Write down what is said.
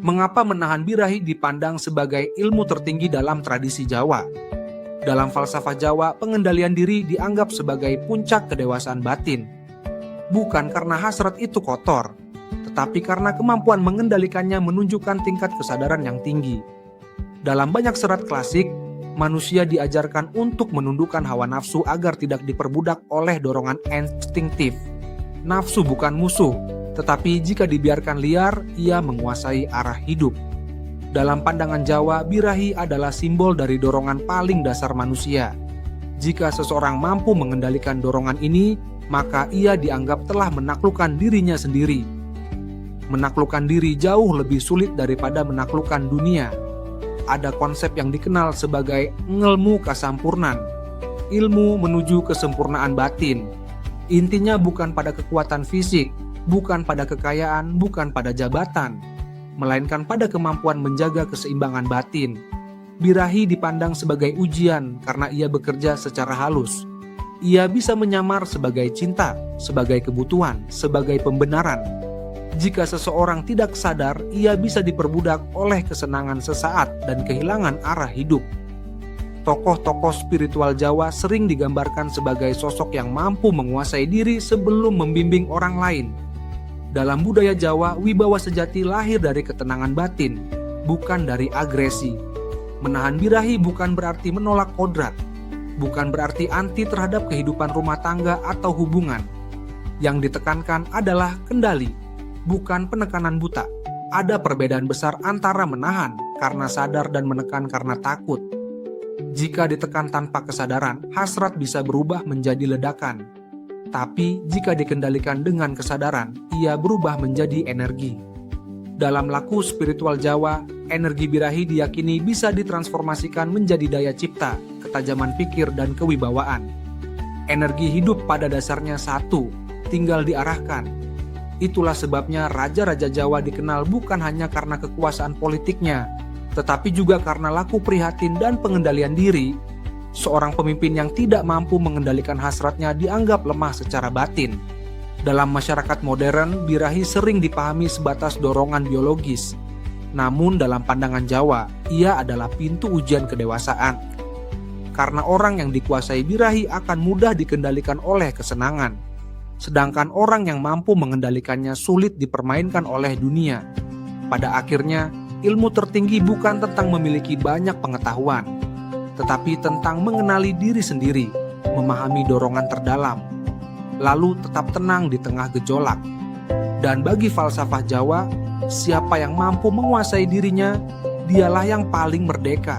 Mengapa menahan birahi dipandang sebagai ilmu tertinggi dalam tradisi Jawa? Dalam falsafah Jawa, pengendalian diri dianggap sebagai puncak kedewasaan batin. Bukan karena hasrat itu kotor, tetapi karena kemampuan mengendalikannya menunjukkan tingkat kesadaran yang tinggi. Dalam banyak serat klasik, manusia diajarkan untuk menundukkan hawa nafsu agar tidak diperbudak oleh dorongan instingtif. Nafsu bukan musuh, tetapi jika dibiarkan liar, ia menguasai arah hidup. Dalam pandangan Jawa, birahi adalah simbol dari dorongan paling dasar manusia. Jika seseorang mampu mengendalikan dorongan ini, maka ia dianggap telah menaklukkan dirinya sendiri. Menaklukkan diri jauh lebih sulit daripada menaklukkan dunia. Ada konsep yang dikenal sebagai ngelmu kasampurnan, ilmu menuju kesempurnaan batin. Intinya bukan pada kekuatan fisik, bukan pada kekayaan, bukan pada jabatan, melainkan pada kemampuan menjaga keseimbangan batin. Birahi dipandang sebagai ujian karena ia bekerja secara halus. Ia bisa menyamar sebagai cinta, sebagai kebutuhan, sebagai pembenaran. Jika seseorang tidak sadar, ia bisa diperbudak oleh kesenangan sesaat dan kehilangan arah hidup. Tokoh-tokoh spiritual Jawa sering digambarkan sebagai sosok yang mampu menguasai diri sebelum membimbing orang lain. Dalam budaya Jawa, wibawa sejati lahir dari ketenangan batin, bukan dari agresi. Menahan birahi bukan berarti menolak kodrat, bukan berarti anti terhadap kehidupan rumah tangga atau hubungan. Yang ditekankan adalah kendali, bukan penekanan buta. Ada perbedaan besar antara menahan karena sadar dan menekan karena takut. Jika ditekan tanpa kesadaran, hasrat bisa berubah menjadi ledakan. Tapi jika dikendalikan dengan kesadaran, ia berubah menjadi energi. Dalam laku spiritual Jawa, energi birahi diyakini bisa ditransformasikan menjadi daya cipta, ketajaman pikir, dan kewibawaan. Energi hidup pada dasarnya satu, tinggal diarahkan. Itulah sebabnya raja-raja Jawa dikenal bukan hanya karena kekuasaan politiknya, tetapi juga karena laku prihatin dan pengendalian diri. Seorang pemimpin yang tidak mampu mengendalikan hasratnya dianggap lemah secara batin. Dalam masyarakat modern, birahi sering dipahami sebatas dorongan biologis. Namun dalam pandangan Jawa, ia adalah pintu ujian kedewasaan. Karena orang yang dikuasai birahi akan mudah dikendalikan oleh kesenangan. Sedangkan orang yang mampu mengendalikannya sulit dipermainkan oleh dunia. Pada akhirnya, ilmu tertinggi bukan tentang memiliki banyak pengetahuan, tetapi tentang mengenali diri sendiri, memahami dorongan terdalam, lalu tetap tenang di tengah gejolak. Dan bagi falsafah Jawa, siapa yang mampu menguasai dirinya, dialah yang paling merdeka.